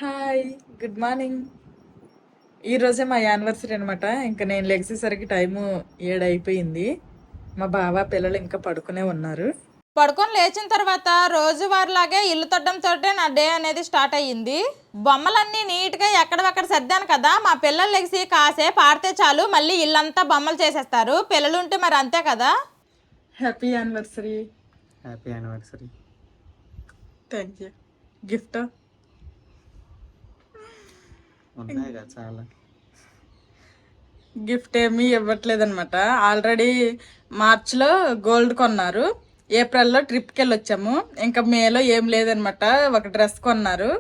Hi, good morning. ఈరోజే మా anniversary అనమాట. ఇంకా నేను లెగిసేసరికి టైము 7 అయిపోయింది. మా బావ పిల్లలు ఇంకా పడుకునే ఉన్నారు. పడుకొని లేచిన తర్వాత రోజువారిలాగే ఇల్లు తొట్టడంతో నా డే అనేది స్టార్ట్ అయ్యింది. బొమ్మలన్నీ నీట్గా ఎక్కడెక్కడ సర్దాను కదా. మా పిల్లలు లెగిసి కాసేపు ఆడితే చాలు మళ్ళీ ఇల్లంతా బొమ్మలు చేసేస్తారు. పిల్లలు ఉంటే మరి అంతే కదా. Happy anniversary. Happy anniversary. Thank you. Gift ఉన్నాయి కదా చాలా. గిఫ్ట్ ఏమీ ఇవ్వట్లేదనమాట. ఆల్రెడీ మార్చ్లో గోల్డ్ కొన్నారు, ఏప్రిల్లో ట్రిప్కి వెళ్ళి వచ్చాము. ఇంకా మేలో ఏం లేదనమాట. ఒక డ్రెస్ కొన్నారు.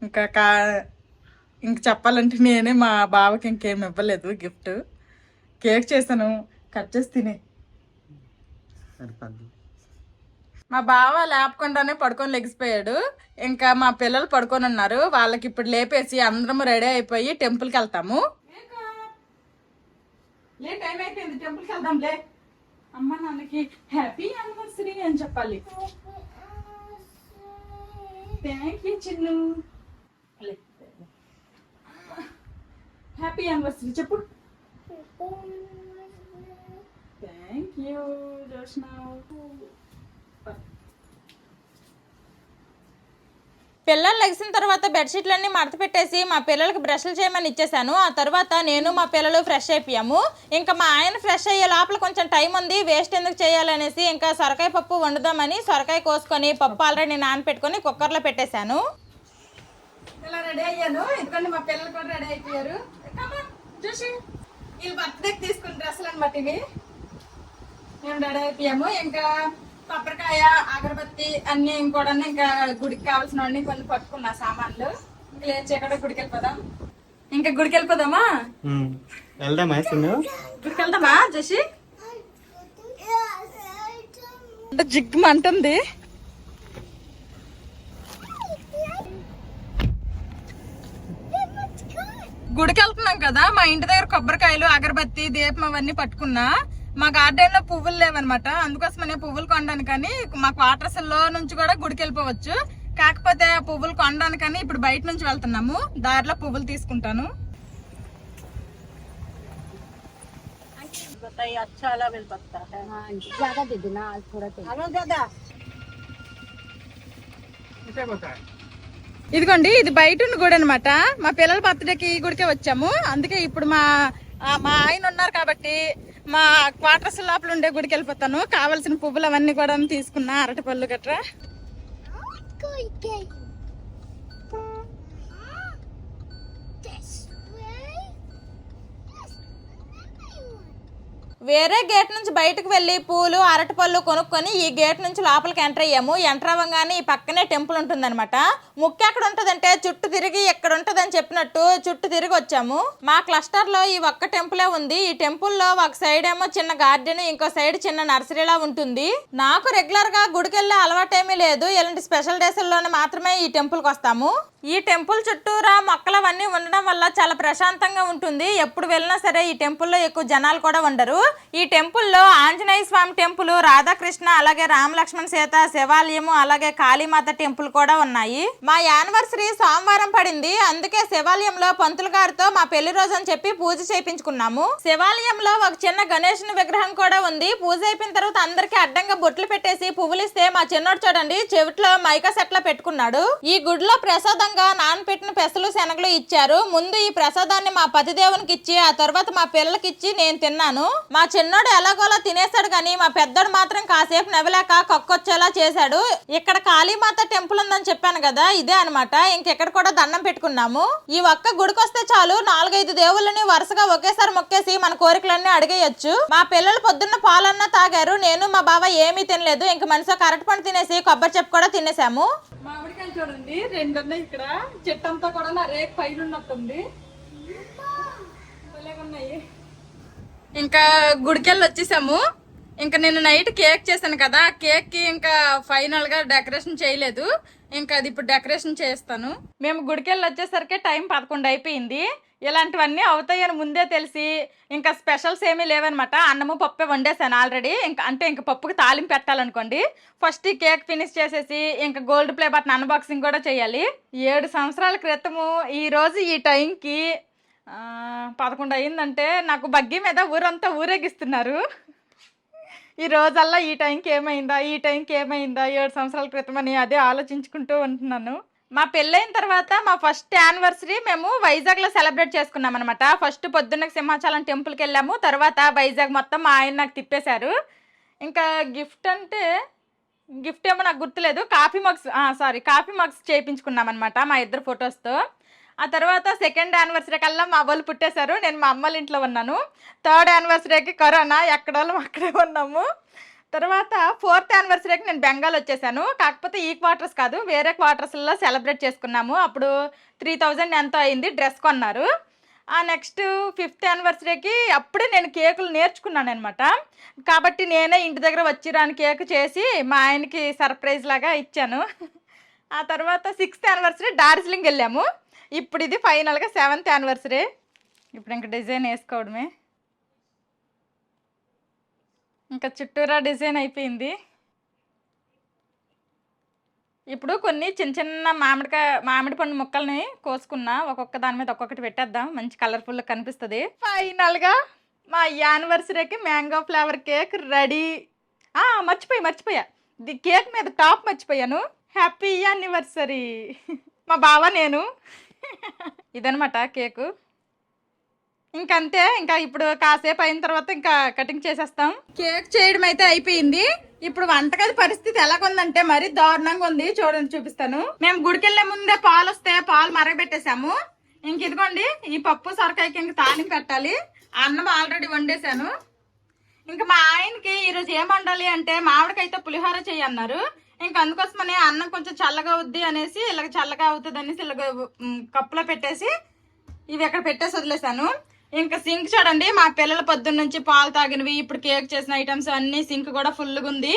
ఇంక చెప్పాలంటే నేనే మా బావకి ఇంకేం ఇవ్వలేదు గిఫ్ట్. కేక్ చేశాను, కట్ చేసి తినే. సరిపోద్ది. మా బావ లేపకుండానే పడుకొని లెగిసిపోయాడు. ఇంకా మా పిల్లలు పడుకొని ఉన్నారు. వాళ్ళకి ఇప్పుడు లేపేసి అందరం రెడీ అయిపోయి టెంపుల్కి వెళ్తాము. టైం అయిపోయింది, టెంపుల్కి వెళ్దాం. లే అమ్మ నాన్నకి హ్యాపీ యానివర్సరీ అని చెప్పాలి. Thank you Chinnu. Happy anniversary చెప్పు. Thank you Joshna. పిల్లలు లెగిసిన తర్వాత బెడ్షీట్లన్నీ మడత పెట్టేసి మా పిల్లలకి బ్రష్లు చేయమని ఇచ్చేసాను. ఆ తర్వాత నేను మా పిల్లలు ఫ్రెష్ అయిపోయాము. ఇంకా మా ఆయన ఫ్రెష్ అయ్యే లోపల కొంచెం టైం ఉంది, వేస్ట్ ఎందుకు చేయాలనేసి ఇంకా సొరకాయ పప్పు వండుదామని సొరకాయ కోసుకొని పప్పు ఆల్రెడీ నానపెట్టుకొని కుక్కర్లో పెట్టేశాను. ఇలా రెడీ అయ్యాను. ఎందుకంటే మా పిల్లలు కూడా రెడీ అయిపోయారు. చూసి వీళ్ళు బర్త్డేకి తీసుకున్న డ్రెస్సులు అనమాట ఇవి. మేము రెడీ అయిపోయాము. ఇంకా కొబ్బరికాయ, అగరబత్తి అన్ని ఇంకోటి ఇంకా గుడికి కావాల్సినవన్నీ కొన్ని పట్టుకున్నా సామాన్లు. ఇంకా లేచి ఎక్కడ గుడికి వెళ్ళిపోదాం. ఇంకా గుడికి వెళ్ళిపోదామా? వెళ్దామా? గుడికి వెళ్దామా జసి? జిగ్గు అంటుంది. గుడికి వెళ్తున్నాం కదా, మా ఇంటి దగ్గర కొబ్బరికాయలు, అగరబత్తి, దీపం అవన్నీ పట్టుకున్నా. మా గార్డెన్ లో పువ్వులు లేవన్నమాట. అందుకోసమనే పువ్వులు కొనడానికని మా క్వార్టర్స్ లో నుంచి కూడా గుడికి వెళ్ళిపోవచ్చు. కాకపోతే ఆ పువ్వులు కొనడానికని ఇప్పుడు బయట నుంచి వెళ్తున్నాము. దారిలో పువ్వులు తీసుకుంటాను. ఇదిగోండి, ఇది బయట ఉన్న గుడి అనమాట. మా పిల్లల బర్త్డేకి ఈ గుడికే వచ్చాము. అందుకే ఇప్పుడు మా ఆయన ఉన్నారు కాబట్టి మా క్వార్టర్స్ లోపల ఉండే గుడికి వెళ్ళిపోతాను. కావాల్సిన పువ్వులు అవన్నీ కూడా తీసుకున్నా, అరటి పళ్ళు గట్రా. వేరే గేట్ నుంచి బయటకు వెళ్ళి పూలు, అరటిపళ్ళు కొనుక్కొని ఈ గేట్ నుంచి లోపలికి ఎంటర్ అయ్యాము. ఎంటర్ అవ్వగానే ఈ పక్కనే టెంపుల్ ఉంటుందన్నమాట. ముఖ్య ఎక్కడ ఉంటుందంటే చుట్టూ తిరిగి ఎక్కడ ఉంటుందని చెప్పినట్టు చుట్టూ తిరిగి వచ్చాము. మా క్లస్టర్లో ఈ ఒక్క టెంపులే ఉంది. ఈ టెంపుల్లో ఒక సైడ్ ఏమో చిన్న గార్డెన్, ఇంకో సైడ్ చిన్న నర్సరీలా ఉంటుంది. నాకు రెగ్యులర్గా గుడికి వెళ్ళే అలవాటేమీ లేదు. ఇలాంటి స్పెషల్ డేస్లోనే మాత్రమే ఈ టెంపుల్కి వస్తాము. ఈ టెంపుల్ చుట్టూరా మొక్కలు అవన్నీ ఉండడం వల్ల చాలా ప్రశాంతంగా ఉంటుంది. ఎప్పుడు వెళ్ళినా సరే ఈ టెంపుల్లో ఎక్కువ జనాలు కూడా ఉండరు. ఈ టెంపుల్లో ఆంజనేయ స్వామి టెంపుల్, రాధాకృష్ణ, అలాగే రామలక్ష్మణ సీత శివాలయము, అలాగే కాళీమాత టెంపుల్ కూడా ఉన్నాయి. మా యానివర్సరీ సోమవారం పడింది. అందుకే శివాలయంలో పంతులు గారితో మా పెళ్లి రోజు అని చెప్పి పూజ చేయించుకున్నాము. శివాలయంలో ఒక చిన్న గణేశుని విగ్రహం కూడా ఉంది. పూజ అయిపోయిన తర్వాత అందరికి అడ్డంగా బొట్లు పెట్టేసి పువ్వులు ఇస్తే మా చిన్నోడు చూడండి చెవిట్లో మైకా సెట్లా పెట్టుకున్నాడు. ఈ గుడిలో ప్రసాదంగా నానపెట్టిన పెసలు, శనగలు ఇచ్చారు. ముందు ఈ ప్రసాదాన్ని మా పతిదేవునికి ఇచ్చి ఆ తర్వాత మా పిల్లలకి ఇచ్చి నేను తిన్నాను. మా చిన్నోడు ఎలాగోలా తినేశాడు, కానీ మా పెద్దోడు మాత్రం కాసేపు నవ్వలేక కక్కొచ్చేలా చేశాడు. ఇక్కడ కాళీమాత టెంపుల్ ఉందని చెప్పాను కదా, ఇదే అనమాట. ఇంకెక్కడ కూడా దండం పెట్టుకున్నాము. ఈ ఒక్క గుడికి వస్తే చాలు 4-5 దేవుళ్ళని వరుసగా ఒకేసారి మొక్కేసి మన కోరికలన్నీ అడిగేయచ్చు. మా పిల్లలు పొద్దున్న పాలన్నా తాగారు. నేను మా బావ ఏమీ తినలేదు. ఇంక మనిషి కరెక్ట్ పండు తినేసి కొబ్బరి చెప్పు కూడా తినేసాము. మామిడికాయలు చూడండి, 2 ఉన్నాయి ఇక్కడ. చెట్టు అంతా కూడా నా రేక్ పైన ఉన్నట్టుంది. ఉన్నాయి. ఇంకా గుడికెళ్ళి వచ్చేసాము. ఇంకా నేను నైట్ కేక్ చేశాను కదా, కేక్ కి ఇంకా ఫైనల్ గా డెకరేషన్ చేయలేదు. ఇంకా అది ఇప్పుడు డెకరేషన్ చేస్తాను. మేము గుడికి వెళ్ళి వచ్చేసరికి టైం 11 అయిపోయింది. ఇలాంటివన్నీ అవుతాయని ముందే తెలిసి ఇంకా స్పెషల్స్ ఏమీ లేవన్నమాట. అన్నము పప్పు వండేసాను ఆల్రెడీ. ఇంకా పప్పుకి తాలింపు పెట్టాలనుకోండి. ఫస్ట్ ఈ కేక్ ఫినిష్ చేసేసి ఇంకా గోల్డ్ ప్లే బటన్ అన్బాక్సింగ్ కూడా చేయాలి. 7 సంవత్సరాల క్రితము ఈరోజు ఈ టైంకి 11 అయిందంటే నాకు బగ్గి మీద ఊరంతా ఊరేగిస్తున్నారు. ఈ రోజల్లా ఈ టైంకి ఏమైందా 7 సంవత్సరాల క్రితం అని అదే ఆలోచించుకుంటూ ఉంటున్నాను. మా పెళ్ళైన తర్వాత మా ఫస్ట్ యానివర్సరీ మేము వైజాగ్లో సెలబ్రేట్ చేసుకున్నాం అనమాట. ఫస్ట్ పొద్దున్న సింహాచలం టెంపుల్కి వెళ్ళాము. తర్వాత వైజాగ్ మొత్తం మా ఆయన నాకు తిప్పేశారు. ఇంకా గిఫ్ట్ ఏమో నాకు గుర్తులేదు. కాఫీ మగ్స్ చేయించుకున్నాం అనమాట మా ఇద్దరు ఫొటోస్తో. ఆ తర్వాత సెకండ్ యానివర్సరీ కల్లా మా వాళ్ళు పుట్టేశారు. నేను మా అమ్మల ఇంట్లో ఉన్నాను. థర్డ్ యానివర్సరీకి కరోనా, ఎక్కడోళ్ళం అక్కడే ఉన్నాము. తర్వాత ఫోర్త్ యానివర్సరీకి నేను బెంగాల్ వచ్చేసాను. కాకపోతే ఈ క్వార్టర్స్ కాదు, వేరే క్వార్టర్స్లో సెలబ్రేట్ చేసుకున్నాము. అప్పుడు 3000 ఎంతో అయింది. డ్రెస్ కొన్నారు. ఆ నెక్స్ట్ 5th యానివర్సరీకి అప్పుడే నేను కేకులు నేర్చుకున్నాను అనమాట. కాబట్టి నేనే ఇంటి దగ్గర వచ్చి రాని కేక్ చేసి మా ఆయనకి సర్ప్రైజ్ లాగా ఇచ్చాను. ఆ తర్వాత 6th యానివర్సరీ డార్జిలింగ్ వెళ్ళాము. ఇప్పుడు ఇది ఫైనల్గా 7th యానివర్సరీ. ఇప్పుడు ఇంకా డిజైన్ వేసుకోవడమే. ఇంకా చుట్టూరా డిజైన్ అయిపోయింది. ఇప్పుడు కొన్ని చిన్న మామిడి పండు ముక్కల్ని కోసుకున్నా. ఒక్కొక్క దాని మీద ఒక్కొక్కటి పెట్టేద్దాం, మంచి కలర్ఫుల్గా కనిపిస్తుంది. ఫైనల్గా మా యానివర్సరీకి మ్యాంగో ఫ్లేవర్ కేక్ రెడీ. మర్చిపోయా కేక్ మీద టాప్ మర్చిపోయాను. హ్యాపీ యానివర్సరీ మా బావ నేను. ఇదనమాట కేకు. ఇంకంతే. ఇంకా ఇప్పుడు కాసేపు అయిన తర్వాత ఇంకా కటింగ్ చేసేస్తాం. కేక్ చేయడం అయితే అయిపోయింది. ఇప్పుడు వంటగది పరిస్థితి ఎలాగుందంటే మరీ దారుణంగా ఉంది. చూడండి, చూపిస్తాను. మేము గుడికెళ్లే ముందే పాలు వస్తే పాలు మరగబెట్టేసాము. ఇంక ఇదిగోండి, ఈ పప్పు సొరకాయకి ఇంక తాలింపు పెట్టాలి. అన్నం ఆల్రెడీ వండేసాను. ఇంకా మా ఆయనకి ఈరోజు ఏం వండాలి అంటే మామిడికాయతో పులిహోర చేయన్నారు. ఇంకా అందుకోసమని అన్నం కొంచెం చల్లగా అవుద్ది అనేసి ఇలాగ చల్లగా అవుతుంది అనేసి ఇలాగ కప్పులో పెట్టేసి ఇవి ఎక్కడ పెట్టేసి వదిలేసాను. ఇంకా సింక్ చూడండి, మా పిల్లల పొద్దున్న నుంచి పాలు తాగినవి, ఇప్పుడు కేక్ చేసిన ఐటమ్స్ అన్ని సింక్ కూడా ఫుల్గా ఉంది.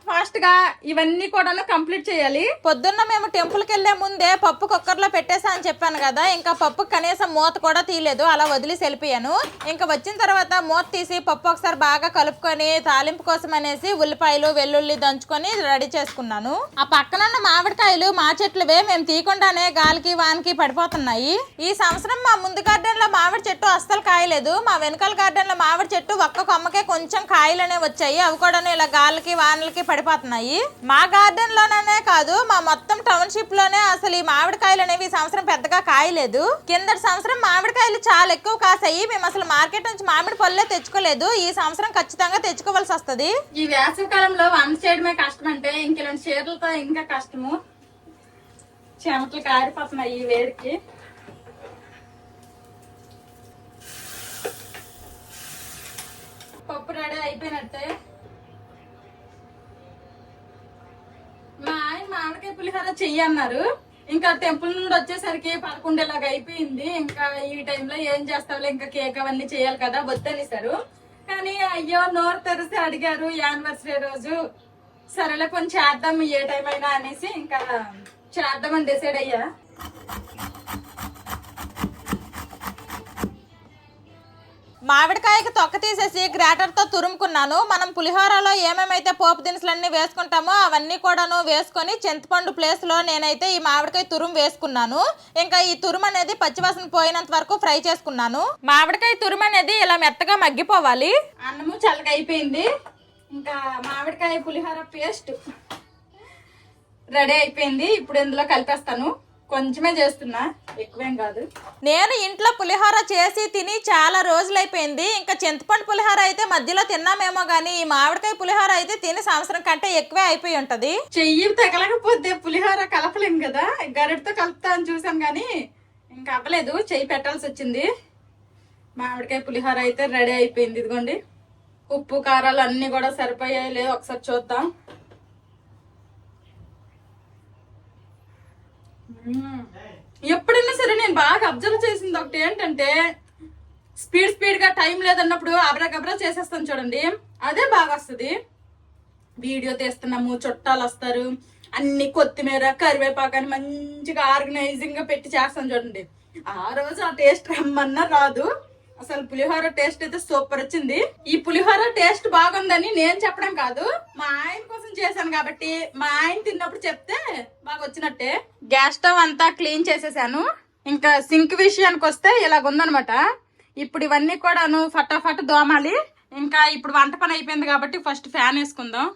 ఫాస్ట్ గా ఇవన్నీ కూడా కంప్లీట్ చేయాలి. పొద్దున్న మేము టెంపుల్కి వెళ్లే ముందే పప్పు కుక్కర్లో పెట్టేసా అని చెప్పాను కదా. ఇంకా పప్పు కనీసం మూత కూడా తీయలేదు, అలా వదిలేసి వెళ్ళిపోయాను. ఇంకా వచ్చిన తర్వాత మూత తీసి పప్పు ఒకసారి బాగా కలుపుకొని తాలింపు కోసం అనేసి ఉల్లిపాయలు వెల్లుల్లి దంచుకొని రెడీ చేసుకున్నాను. ఆ పక్కనున్న మామిడికాయలు మా చెట్లువే, మేము తీయకుండానే గాలికి వానికి పడిపోతున్నాయి. ఈ సంవత్సరం మా ముందు గార్డెన్ లో మామిడి చెట్టు అస్సలు కాయలేదు. మా వెనకాల గార్డెన్ లో మామిడి చెట్టు ఒక్క కొమ్మకే కొంచెం కాయలనే వచ్చాయి. అవి కూడా ఇలా గాలికి వానలకి పడిపోతున్నాయి. మా గార్డెన్ లోనే కాదు, మా మొత్తం టౌన్షిప్ లోనే అసలు ఈ మామిడికాయలు అనేవి ఈ సంవత్సరం పెద్దగా కాయలేదు. కిందటి సంవత్సరం మామిడికాయలు చాలా ఎక్కువ కాసాయి. మేము అసలు మార్కెట్ నుంచి మామిడి పళ్ళే తెచ్చుకోలేదు. ఈ సంవత్సరం ఖచ్చితంగా తెచ్చుకోవాల్సి వస్తుంది. ఈ వేసవి కాలంలో వంట చేయడమే కష్టం అంటే ఇంక ఇలాంటి చీరలతో ఇంకా కష్టము. చెమటలు కారిపోతున్నాయి ఈ వేడికి. పప్పు రెడీ అయిపోయినట్టే. మా ఆయన మామిడికాయ పులిహోర చెయ్యన్నారు. ఇంకా టెంపుల్ నుండి వచ్చేసరికి 11 అయిపోయింది. ఇంకా ఈ టైంలో ఏం చేస్తావులే, ఇంకా కేక్ అవన్నీ చేయాలి కదా, వద్దనేసారు. కానీ అయ్యో నోరు తెరిసి అడిగారు యానివర్సరీ రోజు. సరేలే కొంచెం చేద్దాం ఏ టైం అయినా అనేసి ఇంకా చేద్దామని డిసైడ్ అయ్యా. మామిడికాయకి తొక్క తీసేసి గ్రేటర్తో తురుముకున్నాను. మనం పులిహోరలో ఏమేమైతే పోపు దినుసులన్నీ వేసుకుంటామో అవన్నీ కూడాను వేసుకొని చింతపండు ప్లేస్లో నేనైతే ఈ మామిడికాయ తురుము వేసుకున్నాను. ఇంకా ఈ తురుము అనేది పచ్చివాసన పోయినంత వరకు ఫ్రై చేసుకున్నాను. మామిడికాయ తురుము అనేది ఇలా మెత్తగా మగ్గిపోవాలి. అన్నము చల్లగా అయిపోయింది. ఇంకా మామిడికాయ పులిహోర పేస్ట్ రెడీ అయిపోయింది. ఇప్పుడు ఇందులో కలిపేస్తాను. కొంచెమే చేస్తున్నా, ఎక్కువేం కాదు. నేను ఇంట్లో పులిహోర చేసి తిని చాలా రోజులైపోయింది. ఇంకా చింతపండు పులిహోర అయితే మధ్యలో తిన్నామేమో కానీ ఈ మామిడికాయ పులిహోర అయితే తిని సంవత్సరం కంటే ఎక్కువే అయిపోయి ఉంటది. చెయ్యి తగలకపోతే పులిహోర కలపలేం కదా, గరిటతో కలుపుతా అని చూసాం కానీ ఇంకా అవ్వలేదు, చెయ్యి పెట్టాల్సి వచ్చింది. మామిడికాయ పులిహోర అయితే రెడీ అయిపోయింది. ఇదిగోండి, ఉప్పు కారాలు అన్ని కూడా సరిపోయాయి లేదో ఒకసారి చూద్దాం. ఎప్పుడైనా సరే నేను బాగా అబ్జర్వ్ చేసింది ఒకటి ఏంటంటే స్పీడ్ గా టైం లేదన్నప్పుడు అబ్రాగబ్రా చేసేస్తాను చూడండి, అదే బాగా వస్తుంది. వీడియో తీస్తున్నాము, చుట్టాలు వస్తారు, అన్ని కొత్తిమీర కరివేపాకు అని మంచిగా ఆర్గనైజింగ్ గా పెట్టి చేస్తాను చూడండి. ఆ రోజు ఆ టేస్ట్ రమ్మన్నా రాదు. అసలు పులిహోర టేస్ట్ అయితే సూపర్ వచ్చింది. ఈ పులిహోర టేస్ట్ బాగుందని నేను చెప్పడం కాదు, మా ఆయన కోసం చేశాను కాబట్టి మా ఆయన తిన్నప్పుడు చెప్తే బాగా వచ్చినట్టే. గ్యాస్ స్టవ్ అంతా క్లీన్ చేసేసాను. ఇంకా సింక్ విషయానికి వస్తే ఇలాగుందనమాట. ఇప్పుడు ఇవన్నీ కూడాను ఫటాఫట్ దోమాలి. ఇంకా ఇప్పుడు వంట పని అయిపోయింది కాబట్టి ఫస్ట్ ఫ్యాన్ వేసుకుందాం.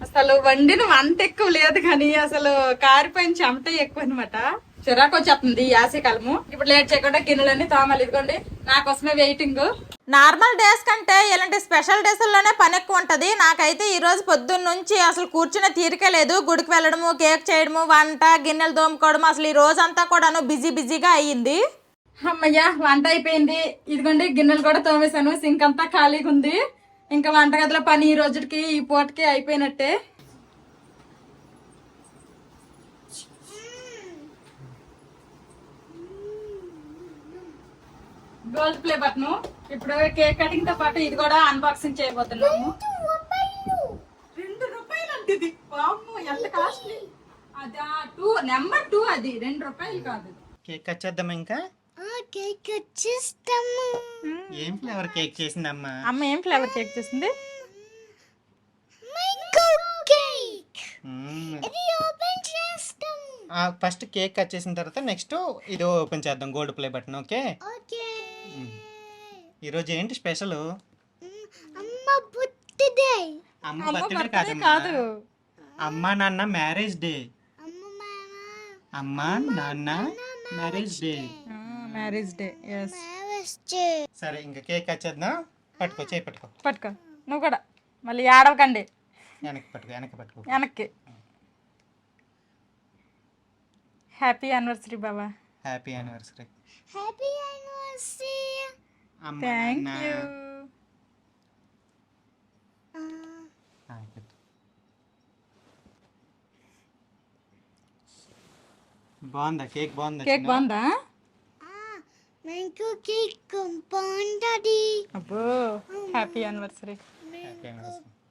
అసలు వండిన వంట ఎక్కువ లేదు కానీ అసలు కారిపోయిన చెమట ఎక్కువ అనమాట. చిరాకు వచ్చేస్తుంది ఈ యాసకాలము. ఇప్పుడు లేట్ చేయకుండా గిన్నెలన్నీ తోమాలి. ఇదిగోండి నా కోసమే వెయిటింగ్. నార్మల్ డేస్ కంటే ఇలాంటి స్పెషల్ డేస్లోనే పని ఎక్కువ ఉంటుంది. నాకైతే ఈ రోజు పొద్దున్న నుంచి అసలు కూర్చునే తీరికే లేదు. గుడికి వెళ్ళడము, కేక్ చేయడము, వంట, గిన్నెలు తోముకోవడం, అసలు ఈ రోజంతా కూడాను బిజీగా అయ్యింది. అమ్మయ్య వంట అయిపోయింది. ఇదిగోండి గిన్నెలు కూడా తోమేశాను. సింక్ అంతా ఖాళీగా ఉంది. ఇంకా వంటగదిలో పని ఈ రోజుకి ఈ పూటకి అయిపోయినట్టే. Gold play button. ఇప్పుడు కేక్ కటింగ్ తో పాటు ఇది కూడా అన్బాక్సింగ్ చేయబోతున్నాము. 2 రూపాయలు అంటే ఇది ఎంత కాస్ట్లీ. అదా నెంబర్ 2 అది 2 రూపాయలు కాదు. కేక్ కట్ చేద్దాం ఇంకా. కేక్ వచ్చేస్తాము. ఏం ఫ్లేవర్ కేక్ చేసింది అమ్మ? అమ్మ ఏం ఫ్లేవర్ కేక్ చేసింది? మైంగో కేక్. ఇది ఓపెన్ చేస్తాం. ఫస్ట్ కేక్ కట్ చేసిన తర్వాత నెక్స్ట్ ఇది ఓపెన్ చేద్దాం, gold play button. Okay. Okay. ఈరోజు ఏంటి స్పెషల్? అమ్మ బర్త్డే. అమ్మ బర్త్డే కాదు, అమ్మ నాన్న మ్యారేజ్ డే. అమ్మ నాన్న మ్యారేజ్ డే. Marriage day. సరే ఇంకా కేక్ కట్ చేద్దాం. పట్టుకో, చేయి పట్టుకో. పట్టుకో నువ్వు కూడా. మళ్ళీ ఆడవకండి. వెనక్కి పట్టుకో. వెనక్కి. Happy anniversary Baba. Happy anniversary. Happy anniversary. Thank you. బాగుందా కేక్? బాగుందా? కేక్ బాగుందా? మైంగో కేక్ బాగుంది. అబ్బో హ్యాపీ యానివర్సరీ.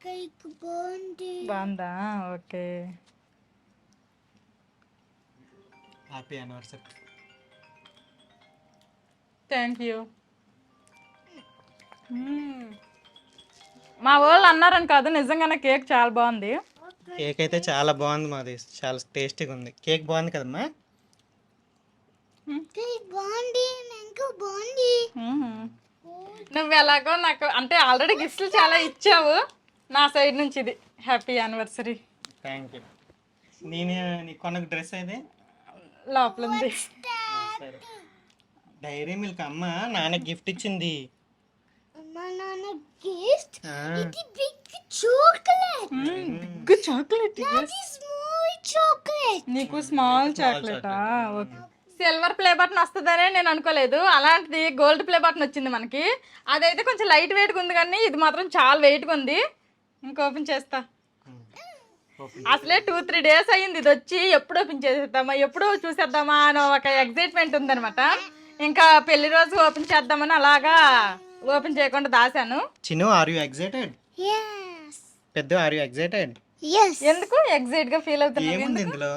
కేక్ బాగుంది. బాగుందా? Okay. Happy anniversary. Thank you. మా వాళ్ళు అన్నారని కాదు, నిజంగానే కేక్ చాలా బాగుంది. కేక్ అయితే చాలా బాగుంది మాది, చాలా టేస్టీగా ఉంది. కేక్ బాగుంది కదమ్మా? కేక్ బాగుంది. మైంగో బాగుంది. నువ్వు ఎలాగో నాకు అంటే ఆల్రెడీ గిఫ్ట్లు చాలా ఇచ్చావు నా సైడ్ నుంచి. ఇది హ్యాపీ యానివర్సరీ. Thank you. నేను నీకు కొన్న డ్రెస్ అయితే లోపల ఉంది. సరే. డైరీ మిల్క్ అమ్మ నాన్నకి గిఫ్ట్ ఇచ్చింది. మా నాన్న గిఫ్ట్. ఇది big chocolate. Big chocolate. Small chocolate. నీకు స్మాల్ చాక్లెటా? ఓకే. సిల్వర్ ప్లే బటన్ వస్తుందనే నేను అనుకోలేదు. అలాంటిది గోల్డ్ ప్లే బటన్ వచ్చింది మనకి. అదైతే కొంచెం లైట్ వెయిట్గా ఉంది కానీ ఇది మాత్రం చాలా వెయిట్గా ఉంది. ఇంకా ఓపెన్ చేస్తా. అసలే 2-3 డేస్ అయ్యింది ఇది వచ్చి. ఎప్పుడు ఓపెన్ చేసేద్దామా, ఎప్పుడు చూసేద్దామా అని ఒక ఎగ్జైట్మెంట్ ఉందనమాట. ఇంకా పెళ్లి రోజు ఓపెన్ చేద్దామని అలాగా ఓపెన్ చేయకుండా దాశాను. Chinnu, are you excited? yes పెద్ద, ఆర్ యు ఎక్సైటెడ్? yes ఎందుకు ఎగ్జైట్ గా ఫీల్ అవుతున్నావు? ఏముంది ఇందులో?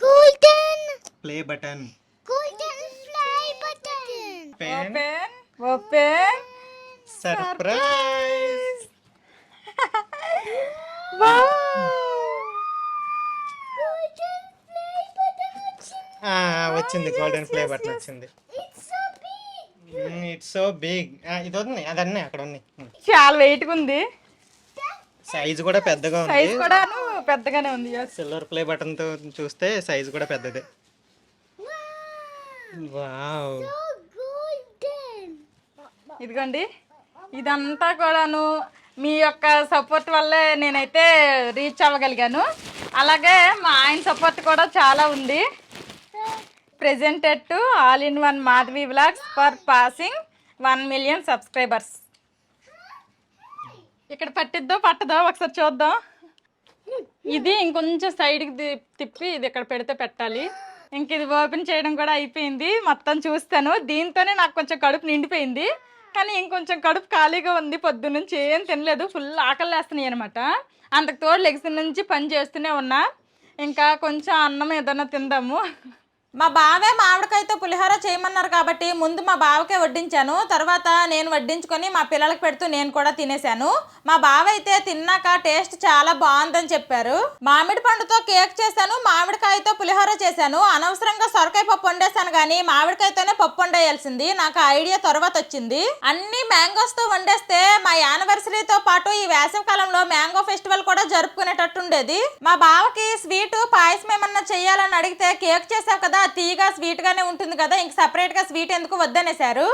golden play button, fly button. పెన్, open surprise. golden fly button వచ్చింది. గోల్డెన్ ప్లే బటన్ వచ్చింది. it's so big. It's so big. ఇది ఉంది, అదన్నీ అక్కడ ఉన్నాయి. చాలా వెయిట్ ఉంది. సైజ్ కూడా పెద్దగా ఉంది. సైజ్ కూడా పెద్దగానే ఉంది. సిల్వర్ ప్లే బటన్ తో చూస్తే సైజ్ కూడా పెద్దదే. వావ్. so golden. ఇదిగోండి, ఇదంతా కూడాను మీ యొక్క సపోర్ట్ వల్లే నేనైతే రీచ్ అవ్వగలిగాను. అలాగే మా ఆయన సపోర్ట్ కూడా చాలా ఉంది. Presented to all in one Madhavi vlogs for passing 1 million subscribers. ఇక్కడ పట్టిద్దో పట్టదో ఒకసారి చూద్దాం. ఇది ఇంకొంచెం సైడ్కి తిప్పి ఇది ఇక్కడ పెడితే పెట్టాలి. ఇంక ఇది ఓపెన్ చేయడం కూడా అయిపోయింది. మొత్తం చూస్తాను. దీంతోనే నాకు కొంచెం కడుపు నిండిపోయింది. కానీ ఇంకొంచెం కడుపు ఖాళీగా ఉంది, పొద్దున్నుంచి ఏం తినలేదు, ఫుల్ ఆకలి వేస్తున్నాయి అనమాట. అంతకు తోడు లెగ్స్ నుంచి పని చేస్తూనే ఉన్నా. ఇంకా కొంచెం అన్నం ఏదైనా తిందాము. మా బావే మామిడికాయతో పులిహోర చేయమన్నారు కాబట్టి ముందు మా బావకే వడ్డించాను, తర్వాత నేను వడ్డించుకొని మా పిల్లలకు పెడుతూ నేను కూడా తినేశాను. మా బావ అయితే తిన్నాక టేస్ట్ చాలా బాగుందని చెప్పారు. మామిడి పండుతో కేక్ చేశాను, మామిడికాయతో పులిహోర చేశాను. అనవసరంగా సొరకాయ పప్పు వండేశాను, కానీ మామిడికాయతోనే పప్పు వండేయాల్సింది. నాకు ఐడియా తర్వాత వచ్చింది. అన్ని మ్యాంగోస్తో వండేస్తే మా యానివర్సరీతో పాటు ఈ వేసవి కాలంలో మ్యాంగో ఫెస్టివల్ కూడా జరుపుకునేటట్టు ఉండేది. మా బావకి స్వీటు పాయసం ఏమన్నా చెయ్యాలని అడిగితే కేక్ చేసావు కదా, తీయగా స్వీట్ గానే ఉంటుంది కదా, ఇంక సపరేట్ గా స్వీట్ ఎందుకు వద్దనేశారు.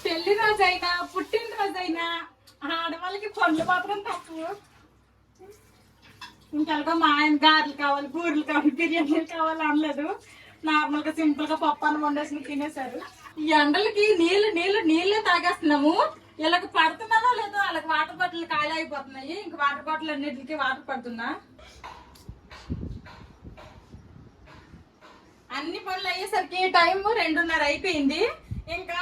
పెళ్లి రోజైనా పుట్టినరోజైనా ఆడవాళ్ళకి పనులు మాత్రం తక్కువ. ఇంకెలాగో మా ఆయన గారెలు కావాలి, బూరెలు కావాలి, బిర్యానీలు కావాలి అనలేదు. నార్మల్ గా సింపుల్ గా పప్పు అన్నం వండేసి తినేశారు. ఈ ఎండలకి నీళ్ళే తాగేస్తున్నాము. వీళ్ళకి పడుతున్నానో లేదో, వాళ్ళకి వాటర్ బాటిల్ ఖాళీ అయిపోతున్నాయి. ఇంక వాటర్ బాటిల్ అన్నిటికి వాటర్ పడుతున్నా. అన్ని పనులు అయ్యేసరికి టైం 2:30 అయిపోయింది. ఇంకా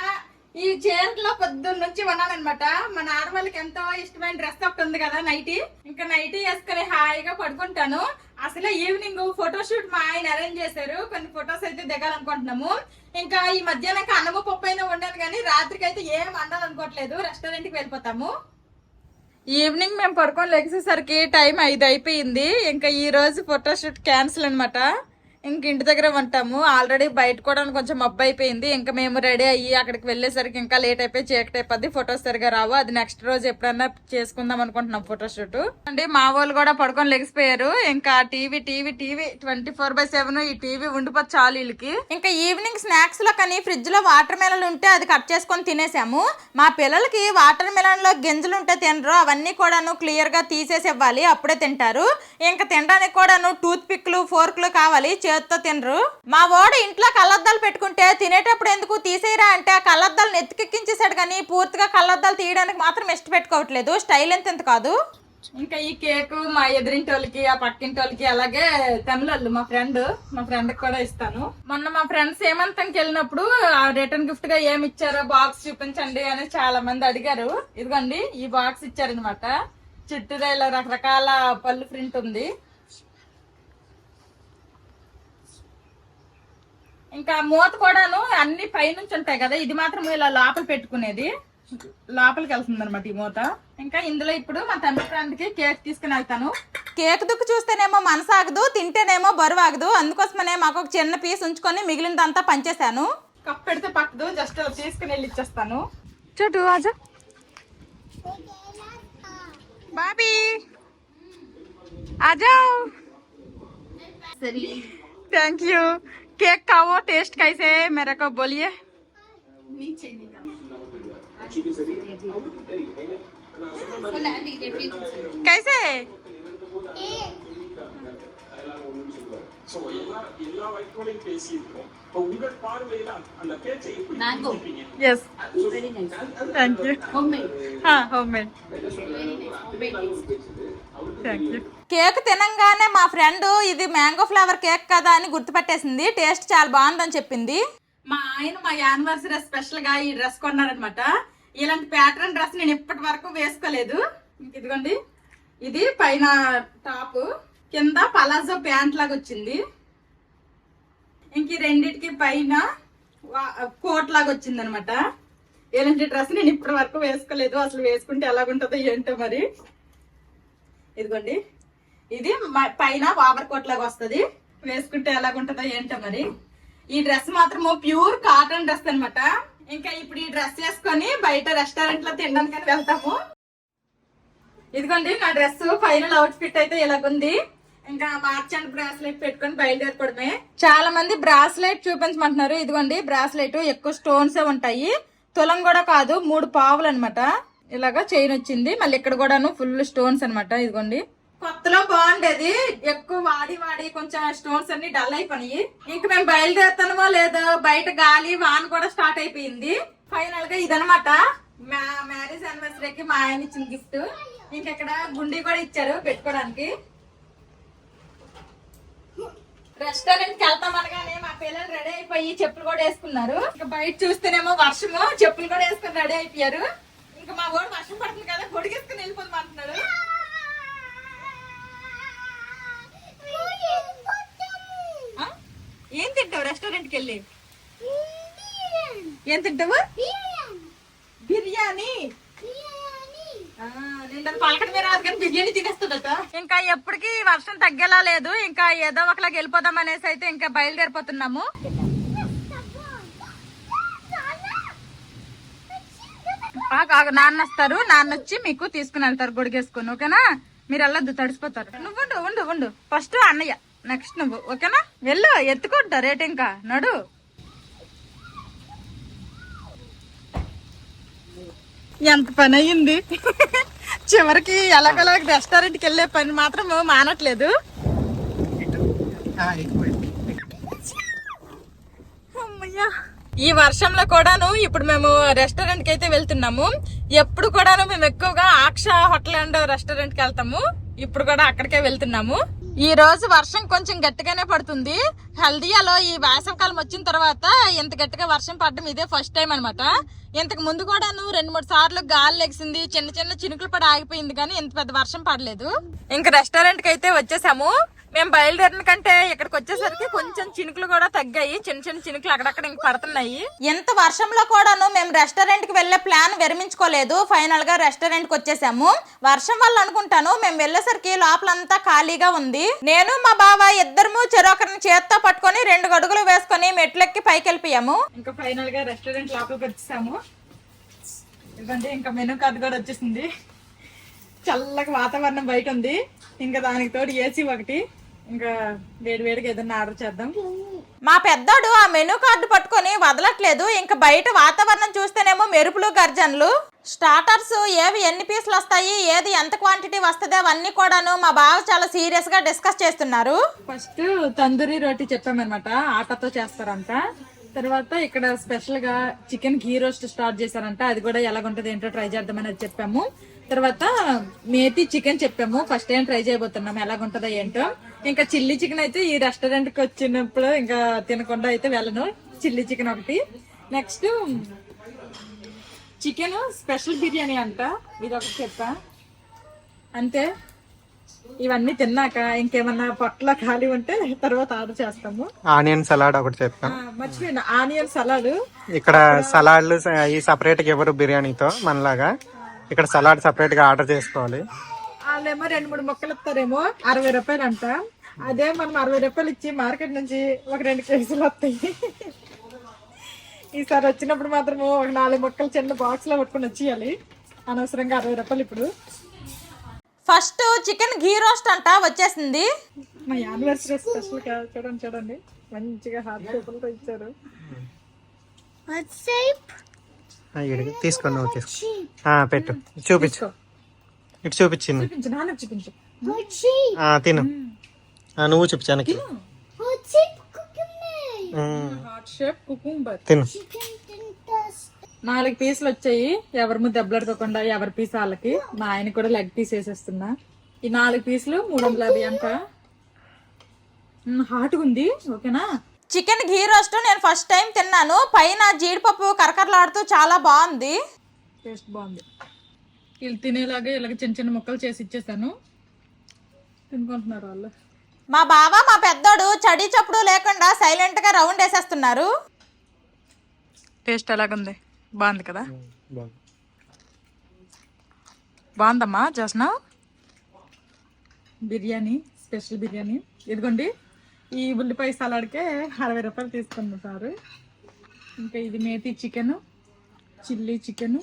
ఈ చీరలో పొద్దున్న నుంచి ఉన్నానమాట. మన ఆడవాళ్ళకి ఎంతో ఇష్టమైన డ్రెస్ ఒకటి ఉంది కదా, నైటీ. ఇంకా నైటీ వేసుకుని హాయిగా పడుకుంటాను. అసలే ఈవినింగ్ ఫోటోషూట్ మా ఆయన అరేంజ్ చేశారు, కొన్ని ఫొటోస్ అయితే దిగాలనుకుంటున్నాము. ఇంకా ఈ మధ్యాహ్నం అన్నము పప్పు అయినా వండాను, కానీ రాత్రికి అయితే ఏం వండాలనుకోవట్లేదు, రెస్టారెంట్ కి వెళ్ళిపోతాము. ఈవినింగ్ మేము పడుకొని లెగిసేసరికి టైం 5 అయిపోయింది. ఇంకా ఈ రోజు ఫోటోషూట్ క్యాన్సిల్ అనమాట. ఇంక ఇంటి దగ్గర ఉంటాము. ఆల్రెడీ బయట కూడా కొంచెం మబ్బు అయిపోయింది. ఇంకా మేము రెడీ అయ్యి అక్కడికి వెళ్ళేసరికి ఇంకా లేట్ అయిపోయి చీకటి అయిపోద్ది, ఫొటోస్ సరిగా రావు. అది నెక్స్ట్ రోజు ఎప్పుడన్నా చేసుకుందాం అనుకుంటున్నాం ఫోటోషూట్. అంటే మా వాళ్ళు కూడా పడుకొని లెగిసిపోయారు. ఇంకా టీవీ 24/7 ఈ టీవీ ఉండిపోతే చాలు వీళ్ళకి. ఇంకా ఈవినింగ్ స్నాక్స్ లో కానీ ఫ్రిడ్జ్ లో వాటర్ మెలన్ ఉంటే అది కట్ చేసుకొని తినేసాము. మా పిల్లలకి వాటర్ మెలన్ లో గింజలు ఉంటే తినరు, అవన్నీ కూడాను క్లియర్ గా తీసేసి ఇవ్వాలి, అప్పుడే తింటారు. ఇంకా తినడానికి కూడాను టూత్ పిక్లు, ఫోర్క్లు కావాలి, చేత్తో తినరు. మా వాడు ఇంట్లో కళ్ళద్దాలు పెట్టుకుంటే తినేటప్పుడు ఎందుకు తీసేయరా అంటే ఆ కళ్ళద్దాలు నెత్తికెక్కించేసాడు, కానీ పూర్తిగా కళ్ళద్దాలు తీయడానికి మాత్రం ఇష్టపెట్టుకోవట్లేదు. స్టైల్ ఎంత కాదు. ఇంకా ఈ కేక్ మా ఎదురింటి వాళ్ళకి, ఆ పక్కింటి వాళ్ళకి, అలాగే తమిళళ్ళు మా ఫ్రెండ్ కూడా ఇస్తాను. మొన్న మా ఫ్రెండ్స్ ఏమంతంకి వెళ్ళినప్పుడు రిటర్న్ గిఫ్ట్ గా ఏమి ఇచ్చారో బాక్స్ చూపించండి అని చాలా మంది అడిగారు. ఇదిగోండి ఈ బాక్స్ ఇచ్చారనమాట. చుట్టూరా ఇలా రకరకాల పళ్ళు ప్రింట్ ఉంది. ఇంకా మూత కూడాను అన్ని పైనుంచి ఉంటాయి కదా, ఇది మాత్రం ఇలా లోపల పెట్టుకునేది, లోపలికి వెళ్తుంది అనమాట ఈ మూత. ఇంకా ఇందులో ఇప్పుడు మా తమ్మి ఫ్రెండ్కి కేక్ తీసుకుని వెళ్తాను. కేక్ దుక్కు చూస్తేనేమో మనసు ఆగదు, తింటేనేమో బరువు ఆగదు. అందుకోసమనే మాకు ఒక చిన్న పీస్ ఉంచుకొని మిగిలినదంతా పంచేశాను. కప్ పెడితే పక్కదు, జస్ట్ అలా తీసుకుని వెళ్ళి ఇచ్చేస్తాను. చూడు ఆజా బాబీ, ఆజా. Thank you. केक खाओ, टेस्ट कैसे है मेरे को बोलिए. कैसे है? Yes. Thank you. Homemade. हाँ, homemade. Thank you. కేక్ తినంగానే మా ఫ్రెండ్ ఇది మ్యాంగో ఫ్లేవర్ కేక్ కదా అని గుర్తుపట్టేసింది. టేస్ట్ చాలా బాగుందని చెప్పింది. మా ఆయన మా యానివర్సరీ స్పెషల్ గా ఈ డ్రెస్ కొన్నారనమాట. ఇలాంటి ప్యాటర్న్ డ్రెస్ నేను ఇప్పటి వరకు వేసుకోలేదు. ఇదిగోండి, ఇది పైన టాప్, కింద పలాజో ప్యాంట్ లాగా వచ్చింది. ఇంక రెండింటికి పైన కోట్ లాగా వచ్చింది అనమాట. ఇలాంటి డ్రెస్ నేను ఇప్పటి వరకు వేసుకోలేదు. అసలు వేసుకుంటే ఎలాగుంటుందో ఏంటో మరి. ఇదిగోండి, ఇది పైన ఓవర్ కోట్ లాగా వస్తుంది, వేసుకుంటే ఎలాగుంటుందో ఏంటో మరి. ఈ డ్రెస్ మాత్రము ప్యూర్ కాటన్ డ్రెస్ అనమాట. ఇంకా ఇప్పుడు ఈ డ్రెస్ వేసుకొని బయట రెస్టారెంట్ లో తినడానికి వెళ్తాము. ఇదిగోండి నా డ్రెస్ ఫైనల్ అవుట్ ఫిట్ అయితే ఇలాగుంది. ఇంకా మార్చండ్ బ్రాస్లెట్ పెట్టుకొని బయలుదేరిపోవడమే. చాలా మంది బ్రాస్లెట్ చూపించమంటున్నారు. ఇదిగోండి బ్రాస్లెట్ ఎక్కువ స్టోన్స్ ఉంటాయి, తులం కూడా కాదు, 3 పావులు అనమాట. ఇలాగా చైన్ వచ్చింది, మళ్ళీ ఇక్కడ కూడాను ఫుల్ స్టోన్స్ అనమాట. ఇదిగోండి, కొత్తలో బాగుండేది, ఎక్కువ వాడి కొంచెం స్టోన్స్ అన్ని డల్ అయిపోయి. ఇంక మేము బయలుదేరుతామో లేదో, బయట గాలి వాన కూడా స్టార్ట్ అయిపోయింది. ఫైనల్ గా ఇదనమాట మా మ్యారేజ్ యానివర్సరీకి మా ఆయన ఇచ్చిన గిఫ్ట్. ఇంకెక్కడ గుండీ కూడా ఇచ్చారు పెట్టుకోవడానికి. రెస్టారెంట్ కి వెళ్తాం అనగానే మా పిల్లలు రెడీ అయిపోయి చెప్పులు కూడా వేసుకున్నారు. ఇంకా బయట చూస్తేనేమో వర్షము, చెప్పులు కూడా వేసుకుని రెడీ అయిపోయారు. ఇంకా మా వాడు వర్షం పడుతుంది కదా గొడిగేసుకుని వెళ్ళిపోదాం అంటున్నాడు. ఆ? ఏం తింటావు రెస్టారెంట్ కి వెళ్ళి? ఏం తింటావు? బిర్యానీ. నేను పలకడమే రాదు కానీ బిర్యానీ తినేస్తుందట. ఇంకా ఎప్పటికీ వర్షం తగ్గేలా లేదు. ఇంకా ఏదో ఒకలాగా వెళ్ళిపోదాం అనేసి అయితే ఇంకా బయలుదేరిపోతున్నాము. నాన్న వస్తారు, నాన్న వచ్చి మీకు తీసుకుని వెళ్తారు గొడిగేసుకుని. ఓకేనా? మీరు వెళ్ళొద్దు, తడిసిపోతారు. నువ్వు ఉండు ఉండు ఉండు ఫస్ట్ అన్నయ్య, నెక్స్ట్ నువ్వు. ఓకేనా? వెళ్ళు, ఎత్తుకుంటా రేట్. ఇంకా నడు. ఎంత పని అయ్యింది. చివరికి ఎలాగలా రెస్టారెంట్కి వెళ్ళే పని మాత్రం మానట్లేదు. అమ్మయ్యా, ఈ వర్షంలో కూడాను ఇప్పుడు మేము రెస్టారెంట్ కి అయితే వెళ్తున్నాము. ఎప్పుడు కూడాను మేము ఎక్కువగా ఆక్ష హోటల్ అండ్ రెస్టారెంట్ కి వెళ్తాము. ఇప్పుడు కూడా అక్కడికే వెళ్తున్నాము. ఈ రోజు వర్షం కొంచెం గట్టిగానే పడుతుంది. హల్దియాలో ఈ వేసవికాలం వచ్చిన తర్వాత ఇంత గట్టిగా వర్షం పడడం ఇదే ఫస్ట్ టైం అనమాట. ఇంతకు ముందు కూడాను 2-3 సార్లు గాలి లెగిసింది, చిన్న చిన్న చినుకులు పడి ఆగిపోయింది, కానీ ఇంత పెద్ద వర్షం పడలేదు. ఇంకా రెస్టారెంట్ కి అయితే వచ్చేసాము. మేము బయలుదేరిన కంటే ఇక్కడికి వచ్చేసరికి కొంచెం చినుకులు కూడా తగ్గాయి. చిన్న చిన్న చినుకులు అక్కడక్కడ ఇంక పడుతున్నాయి. ఎంత వర్షంలో కూడాను మేము రెస్టారెంట్ కి వెళ్లే ప్లాన్ విరమించుకోలేదు. ఫైనల్ గా రెస్టారెంట్ కి వచ్చేసాము. వర్షం వల్ల అనుకుంటాను మేము వెళ్లేసరికి లోపలంతా ఖాళీగా ఉంది. నేను మా బావ ఇద్దరము చెరొకరిని చేత్తో పట్టుకొని 2 అడుగులు వేసుకొని మెట్లెక్కి పైకి వెళ్ళిపోయాము. ఇంకా ఫైనల్ గా రెస్టారెంట్ లోపలికి వచ్చేసాము. ఎందుకంటే ఇంకా మెనూ కార్డు కూడా వచ్చేసింది. చల్లగా వాతావరణం బయట ఉంది. ఇంకా దానికి తోడు ఏసీ ఒకటి. ఇంకా వేడివేడిగా ఏదన్నా ఆర్డర్ చేద్దాం. మా పెద్దోడు ఆ మెనూ కార్డు పట్టుకొని వదలట్లేదు. ఇంకా బయట వాతావరణం చూస్తేనేమో మెరుపులు గర్జనలు. స్టార్టర్స్ ఏవి ఎన్ని పీసులు వస్తాయి, ఏది ఎంత క్వాంటిటీ వస్తుంది అవన్నీ కూడాను మా బావ చాలా సీరియస్ గా డిస్కస్ చేస్తున్నారు. ఫస్ట్ తందూరి రోటీ చెప్పామన్నమాట, ఆటతో చేస్తారంట. తర్వాత ఇక్కడ స్పెషల్ గా చికెన్ ఘీ రోస్ట్ స్టార్ట్ చేశారంట. అది కూడా ఎలాగుంటది ఏంటో ట్రై చేద్దామని అది చెప్పాము. తర్వాత మేతి చికెన్ చెప్పాము, ఫస్ట్ టైం ట్రై చేయబోతున్నాము ఎలాగుంటదో ఏంటో. ఇంకా చిల్లీ చికెన్ అయితే ఈ రెస్టారెంట్ కి వచ్చినప్పుడు ఇంకా తినకుండా అయితే వెళ్ళను. చిల్లీ చికెన్ ఒకటి. నెక్స్ట్ చికెన్ స్పెషల్ బిర్యానీ అంట, ఇది ఒకటి చెప్పా. అంతే. ఇవన్నీ తిన్నాక ఇంకేమన్నా పొట్ల ఖాళీ ఉంటే తర్వాత ఆర్డర్ చేస్తాము. ఆనియన్ సలాడ్ ఒకటి చెప్తాం. మర్చిపోయినా, ఆనియన్ సలాడ్. ఇక్కడ సలాడ్లు ఈ సపరేట్ గా ఎవరు బిర్యానీతో మనలాగా ఇక్కడ సలాడ్ సపరేట్ గా ఆర్డర్ చేసుకోవాలి. వాళ్ళేమో 2-3 ముక్కలు ఇస్తారేమో 60 రూపాయలు అంట. అదే మనం 60 రూపాయలు ఇచ్చి మార్కెట్ నుంచి ఒక 2 కేజీలు వస్తాయి. ఈసారి వచ్చినప్పుడు మాత్రము ఒక 4 ముక్కలు చిన్న బాక్స్ లో పట్టుకుని వచ్చేయాలి. అనవసరంగా 60 రూపాయలు. ఇప్పుడు ఫస్ట్ చికెన్ ఘీ రోస్ట్ అంట వచ్చేసింది. మా యానివర్సరీ స్పెషల్ చూడండి చూడండి, మంచిగా హాట్ పేపర్తో ఇచ్చారు. తీసుకొని పెట్టు, చూపించు. ఇటు చూపించింది, చూపించు, నాన్న చూపించు. తిను. నువ్వు చూపించానికి హాట్ షేప్ కుకుంబర్ తిను. 4 పీసులు వచ్చాయి. ఎవరి ముందు దెబ్బలాడుకోకుండా ఎవరి పీస్ వాళ్ళకి. మా ఆయన కూడా లెగ్ పీస్ వేసేస్తున్నా. ఈ 4 పీసులు 350 అంట. హాట్గా ఉంది. ఓకేనా? చికెన్ ఘీ రోస్ట్ నేను ఫస్ట్ టైం తిన్నాను. పైన జీడిపప్పు కరకరలాడుతూ చాలా బాగుంది. టేస్ట్ బాగుంది. వీళ్ళు తినేలాగా ఇలాగ చిన్న చిన్న ముక్కలు చేసి ఇచ్చేసాను. తినుకుంటున్నారు వాళ్ళు. మా బావ మా పెద్దోడు చడి చప్పుడు లేకుండా సైలెంట్ గా రౌండ్ వేసేస్తున్నారు. టేస్ట్ ఎలాగుంది? బాగుంది కదా? బాగుందమ్మా జస్నా. బిర్యానీ, స్పెషల్ బిర్యానీ. ఇదిగోండి, ఈ ఉల్లిపాయ సలాడ్కే 60 రూపాయలు తీసుకుంటారు. ఇంకా ఇది methi chicken, chilli chicken.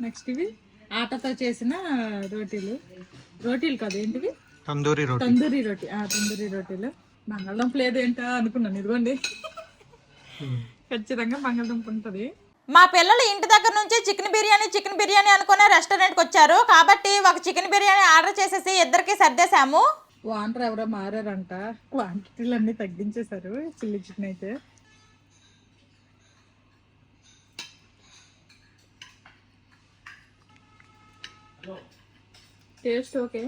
Next ఇవి ఆటతో చేసిన రోటీలు. రోటీలు కాదు, ఏంటివి? తందూరి రోటీ. తందూరి రోటీలు. బంగాళదుంప లేదు ఏంటో అనుకున్నాను. ఇదిగోండి, ఖచ్చితంగా బంగాళదుంప ఉంటుంది. మా పిల్లలు ఇంటి దగ్గర నుంచి చికెన్ బిర్యానీ అనుకునే రెస్టారెంట్కి వచ్చారు. కాబట్టి ఒక చికెన్ బిర్యానీ ఆర్డర్ చేసేసి ఇద్దరికి సర్దేశాము. వాంటర్ ఎవరో మారారంట, క్వాంటిటీలు అన్ని తగ్గించేశారు. చిల్లీ చికెన్ అయితే టేస్ట్ ఓకే.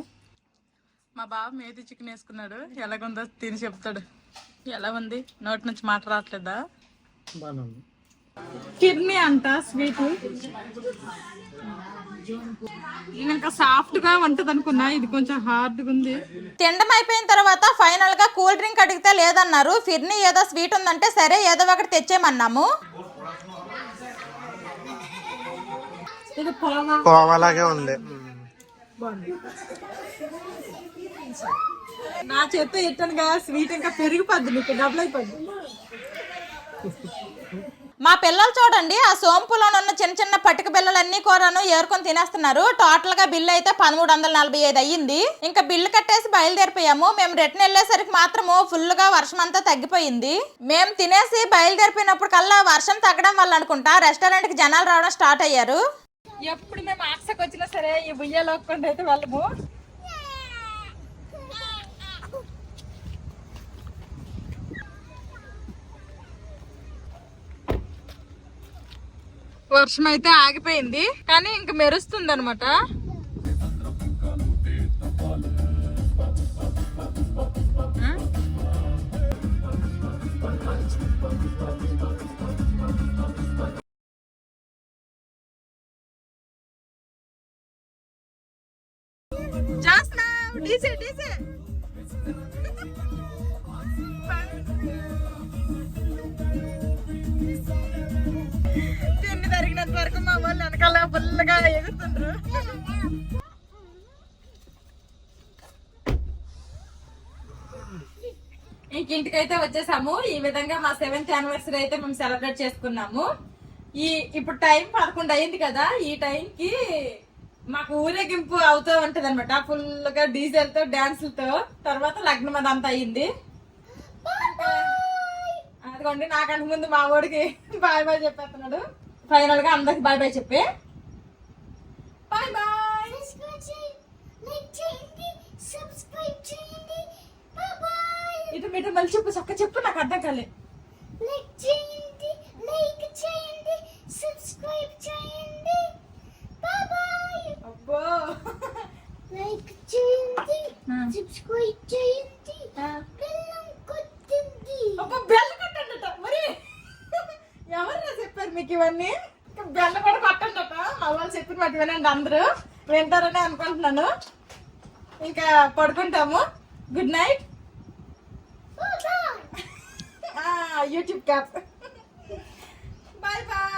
మా బావ మేతి చికెన్ వేసుకున్నాడు. ఎలాగుందో తిని చెప్తాడు. ఎలా ఉంది? నోటి నుంచి మాట రావట్లేదా? బాగుంది. కిడ్నీ అంట స్వీట్. నేను ఇంకా సాఫ్ట్ గా ఉంటది అనుకున్నా, ఇది కొంచెం హార్డ్గా ఉంది. తినడం అయిపోయిన తర్వాత ఫైనల్ గా కూల్ డ్రింక్ అడిగితే లేదన్నారు. ఫిర్ని ఏదో స్వీట్ ఉందంటే సరే ఏదో ఒకటి తెచ్చేయమన్నాము. ఇది కోవా. కోవాలాగే ఉంది. నా చేత ఎట్టనుగా స్వీట్ ఇంకా పెరిగిపోద్ది, నీకు డబుల్ అయిపోద్ది. మా పిల్లలు చూడండి ఆ సోంపులో ఉన్న చిన్న చిన్న పటిక బిళ్ళలన్నీ కూరను ఏరుకొని తినేస్తున్నారు. టోటల్ గా బిల్లు అయితే 1345 అయ్యింది. ఇంకా బిల్లు కట్టేసి బయలుదేరిపోయాము. మేము రిటర్న్ వెళ్ళేసరికి మాత్రము ఫుల్ గా వర్షం అంతా తగ్గిపోయింది. మేము తినేసి బయలుదేరిపోయినప్పుడు కల్లా వర్షం తగ్గడం వల్ల అనుకుంటా రెస్టారెంట్ కి జనాలు రావడం స్టార్ట్ అయ్యారు. ఎప్పుడు మేము ఆక్సకి వచ్చినా సరే ఈ ఉయ్యాలోకుండా అయితే వెళ్ళము. వర్షం అయితే ఆగిపోయింది కానీ ఇంక మెరుస్తుంది అనమాట. తిండి తరిగినంత వరకు మా వాళ్ళు వెనకాల ఫుల్గా ఎగురుతుండ్రు. ఇంటికైతే వచ్చేసాము. ఈ విధంగా మా 7th యానివర్సరీ అయితే మేము సెలబ్రేట్ చేసుకున్నాము. ఇప్పుడు టైం 11 అయింది కదా, ఈ టైంకి మాకు ఊరేగింపు అవుతూ ఉంటది అనమాట. ఫుల్ గా డీజెల్ తో డాన్సులతో. తర్వాత లగ్నం అదంతా అయ్యింది. అదిగోండి నాకంటే ముందు మా వాడికి బాయ్ బాయ్ చెప్పేస్తున్నాడు. ఫైనల్ గా అందరికి బాయ్ బాయ్ చెప్పి బాయ్ బాయ్. ఇటు మీటు మళ్ళీ చెప్పు, చక్క చెప్పు, నాకు అర్థం కాలే. అబ్బో లైక్ చేయండి, సబ్స్క్రైబ్ చేయండి, బెల్లం కొట్టండి. అబ్బో బెల్ల కొట్టండట. మరి ఎవరు చెప్పారు మీకు ఇవన్నీ? బెల్ల కూడా కొట్టండట. మా వాళ్ళు చెప్పిన మాట వినండి, అందరూ వింటారని అనుకుంటున్నాను. ఇంకా పడుకుంటాము. Good night. యూట్యూబ్ క్యాప్. Bye bye.